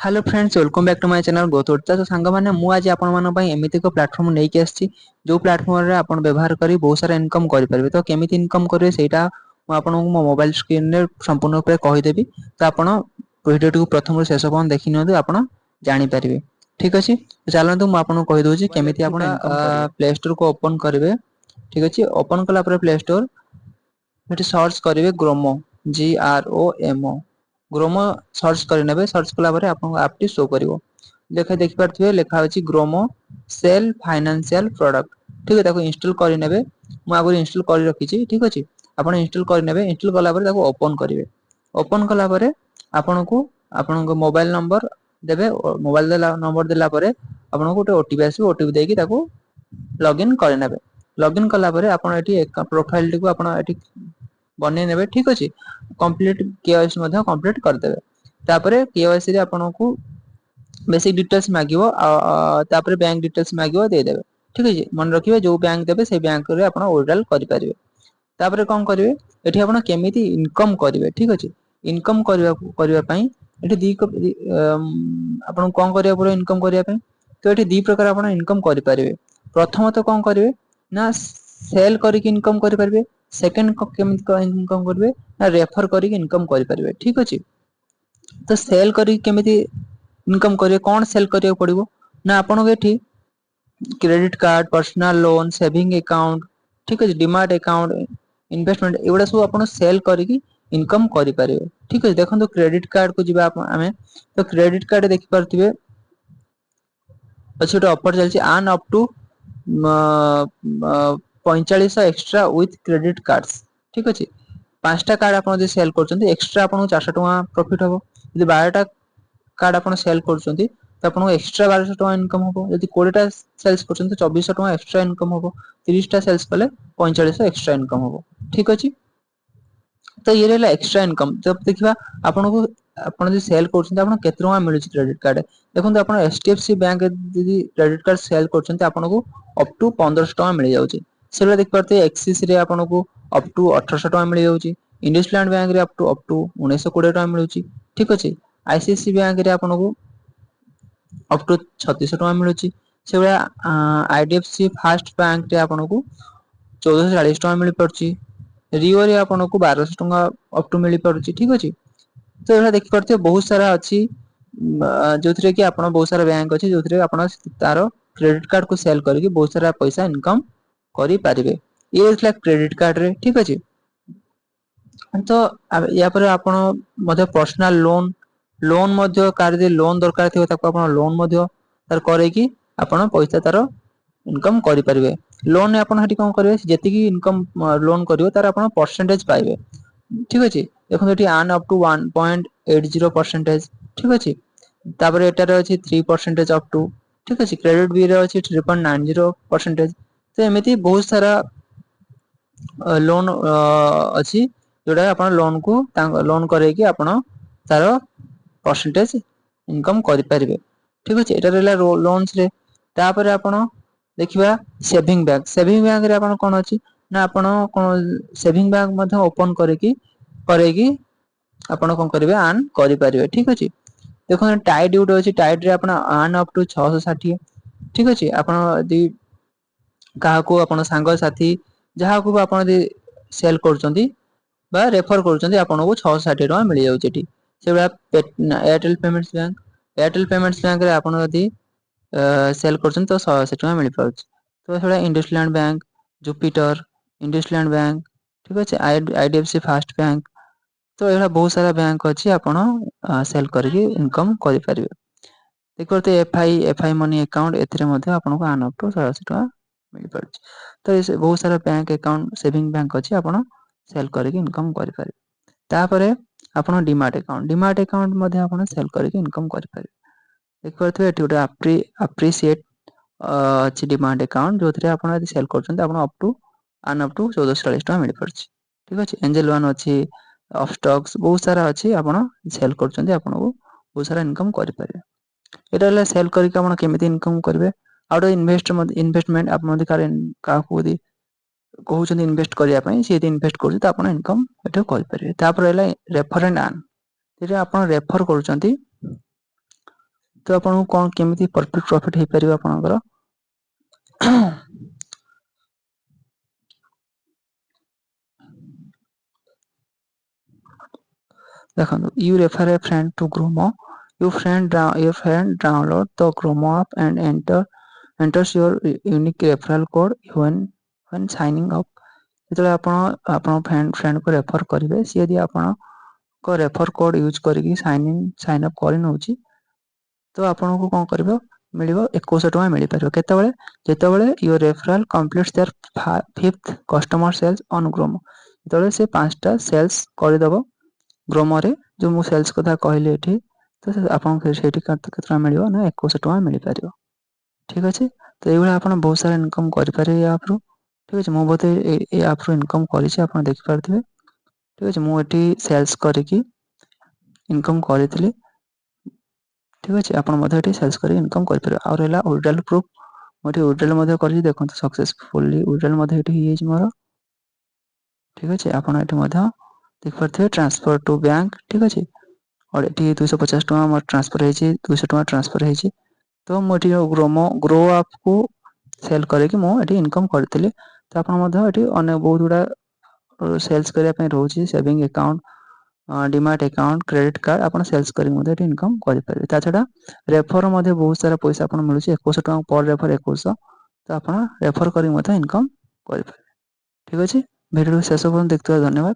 Hello friends, welcome back to my channel गोतोड़ता। तो song माने मु आज आपण मान पई एमिति को प्लेटफॉर्म नै के आछि जो प्लेटफॉर्म रे आपण व्यवहार करी बहुत सारा इनकम करि परबे। तो केमिति इनकम करबे सेटा मु आपन को मो मोबाइल स्क्रीन रे संपूर्ण रूप रे कहि देबी। तो आपण वीडियो को प्रथम ରୁ शेष पन देखि नियंतु, आपण जानि परिबे। ठीक अछि, तो चलंतु मु आपन को कहि दोछि केमिति आपण इनकम करिवे। प्ले स्टोर को ओपन करिवे। ठीक अछि, ओपन कला पर प्ले स्टोर एठी सर्च करिवे ग्रोमो, GROMO। ग्रोमो सर्च कर नेबे। सर्च कला परे आपन ऐप टी शो करिवो। देखि पारथिबे लेखा अछि ग्रोमो सेल फाइनेंशियल प्रोडक्ट। ठीक है, ताको इंस्टॉल करि नेबे। मु आगु इंस्टॉल करि रखिछि। ठीक अछि, आपन इंस्टॉल करि नेबे। इंस्टॉल कला परे ताको ओपन करिवे। ओपन कला परे आपन को मोबाइल नंबर देबे। मोबाइल नंबर देला परे आपन को गोटे ओटीपी आसीबे। ओटीपी देकी ताको लॉगिन कर नेबे। लॉगिन कला परे आपन एठी एक प्रोफाइल टी को आपन एठी बने नेबे। ठीक अछि, कंप्लीट केवाईसी मध्ये कंप्लीट कर देबे। तापरे केवाईसी रे आपन को बेसिक डिटेल्स मागिवो। तापरे बैंक डिटेल्स मागिवो, दे देबे। ठीक अछि, मन रखिबे जो बैंक देबे से बैंक रे आपन विथड्रॉल करि परिबे। तापरे कोन करिवे एठी आपन केमिति इनकम करिवे। ठीक अछि, इनकम करिवा पई एठी आपन कोन करिया परे इनकम करिया पई। तो एठी दी प्रकार आपन इनकम करि परिबे। प्रथमत कोन करिवे ना सेल करिक इनकम करि परिबे। सेकंड केमिति इनकम करिवे ना रेफर करिक इनकम करि परिबे। ठीक अछि, तो सेल करिक केमिति इनकम करिवे। कोन सेल करिया पड़िवो ना आपन को एठी credit card, personal loan, saving account, ठीक अछि, डीमैट अकाउंट, इन्वेस्टमेंट एगुडा सब आपन सेल करिक इनकम करि परिबे। ठीक अछि, देखंतु क्रेडिट कार्ड को जिबा आमे। तो क्रेडिट कार्ड देखि परथिबे अछि, ओटा ऑफर चलछि earn up to 45 extra with credit cards. ठीक अछि, 5टा कार्ड आपन जे सेल करछन्ती एक्स्ट्रा आपन 400 टका प्रॉफिट हबो। जे 12टा कार्ड आपन सेल करछन्ती तो आपन एक्स्ट्रा 1200 टका इनकम हबो। यदि 20टा सेल्स करछन्ती 2400 टका एक्स्ट्रा इनकम हबो। 30टा सेल्स कले 4500 एक्स्ट्रा इनकम हबो। ठीक अछि, तो ये रहला एक्स्ट्रा इनकम। जब देखिबा आपन को आपन जे सेल करछन्ती आपन केते टका मिलुछि क्रेडिट कार्ड। देखंतु आपन एचडीएफसी बैंक यदि क्रेडिट कार्ड सेल करछन्ती आपन को अप टू 1500 टका मिल जाउछि। सेला देख परते एक्सिस रे आपन को अप टू 1800 टका मिल जाउछि। इंडसलैंड बैंक रे अप टू 1920 टका मिलुछि। ठीक अछि, आईसीआईसी बैंक रे आपन को अप टू 3600 टका मिलुछि। से भलिया आईडीएफसी फर्स्ट बैंक रे आपन को 1440 टका मिल परछि। रियो रे आपन को 1200 टका अप टू मिल परछि। ठीक अछि, तो एला देखि परते बहुत सारा अछि जोथरे कि आपन बहुत सारा बैंक अछि जोथरे आपन तारो क्रेडिट कार्ड को सेल करिक बहुत सारा पैसा इनकम करि परिबे। ये रहला क्रेडिट कार्ड रे। ठीक अछि, तो या पर आपन मधे पर्सनल लोन मध्य कार जे लोन दरकार थिबो ताको आपन लोन मध्य तार करे कि आपन पैसा तारो इनकम करि परिबे। लोन ने आपन हटी कोन करिवे जेति कि इनकम लोन करिवो तार आपन परसेंटेज पाइबे। ठीक अछि, देखो एठी आर्न अप टू 1.80%। ठीक अछि, तापरे एटारे अछि 3% अप टू। ठीक अछि, क्रेडिट बी रे अछि 3.90%। तो एमिति बहुत सारा लोन अछि जोडा आपन लोन को लोन करे कि आपन तारो परसेंटेज इनकम करि परिबे। ठीक अछि, एटा रहला लोन्स रे। तापरे आपन देखिबा सेविंग बैंक। सेविंग बैंक रे आपन कोन अछि ना आपन कोन सेविंग बैंक मध्ये ओपन करेकी आपन कोन करिवे आर्न करि परिबे। ठीक अछि, देखो टाइड गुटे अछि टाइड रे आपन आर्न अप टू 660। ठीक अछि, आपन यदि काहाको आपन सांग साथी जहाको आपन यदि सेल करचंती बा रेफर करचंती आपन को 660 टका मिल जाउछि एठी। से Airtel payments bank. Airtel payments bank रे आपन यदि सेल करचंती तो 180 टका मिल पाउछि। तो सेला IndusInd bank, Jupiter, IndusInd bank, ठीक अछि, आईडीएफसी फर्स्ट बैंक। तो एला बहुत सारा बैंक अछि आपन सेल करिक इनकम करि परिबे। देखते एफआई मनी अकाउंट एथिरे मध्ये आपन को आर्न अप टू 180 टका मिल पाउछि। तो ए बहुत सारा बैंक अकाउंट सेविंग बैंक अछि आपन सेल करिक इनकम करि परिबे। तापरे आपन डीमैट अकाउंट मध्ये आपन सेल करिक इनकम करि परिबे। देख परथिबे एठी गोटे अप्रिशिएट अछि डीमैट अकाउंट जोथरे आपन यदि सेल करछन आपन up to earn up to 1440 टका मिल परछि। ठीक अछि, एंजल वन अछि, ऑफ स्टॉक्स बहुत सारा अछि आपन सेल करछन आपन को बहुत सारा इनकम करि परिबे। एटा ले सेल करिक आपन केमिति इनकम करिवे। आउट इन्वेस्टमेंट आप मध्ये काहू यदि कहउछन इन्वेस्ट करिया पई से यदि इन्वेस्ट करूछि त आपन इनकम एठो करि परिबे। तापर एला रेफर एंड आर्न। एटा आपन रेफर करूछंती तो आपन कोन केमिति परफेक्ट प्रॉफिट हे परिबो आपनकर देखो you refer a friend to Gromo. Your friend download the Gromo app and enters your unique referral code when signing up. ଯେତେବେଳେ ଆପଣ friend को refer करिवे सी यदि आपण को refer code यूज करिକି sign up କରି नउची तो आपनको कौन करिवो मिलिवो 2100 टका मिली परिवो केतेबेले जेतेबेले your referral completes their fifth customer sales on Gromo जेतेबेले से 5टा सेल्स करि दबो ग्रोमो रे जो मु सेल्स कथा कहले एठी तो आपन सेठी केतना मिलिवो ना 2100 टका मिली परिवो ठीक अछि तो एइबेला आपन बहुत सारा इनकम करि पारे या आपरो ठीक अछि मु बते ए आप रो इनकम करि छी आपन देखि पारथिबे ठीक अछि मु एठी सेल्स करिकी इनकम करितली ठीक अछि आपण मध्ये एठी सेल्स करी इनकम करि पारे और एला विड्रॉल प्रूफ मोठी विड्रॉल मध्ये करि देखंत सक्सेसफुली विड्रॉल मध्ये एठी हिज मोर ठीक अछि आपण एठी मध्ये देखि पारथिबे ट्रांसफर टू बैंक ठीक अछि और एठी 250 टका मोर ट्रांसफर हेछि 200 टका ट्रांसफर हेछि तो मोठी ग्रो ऐप को सेल करे कि मो एठी इनकम करथिले तो आपण मध्ये एठी अने बहुत गुडा सेल्स करिया पे रहउछि saving account DMart account credit card आपण सेल्स करी मध्ये एठी इनकम करि पारे ता छडा रेफर मध्ये बहुत सारा पैसा आपण मिलुछि 2100 टका पर रेफर 2100 तो आपण रेफर करी मध्ये इनकम करि पारे ठीक अछि वीडियो शेष पर्यंत देखिथिबार धन्यवाद।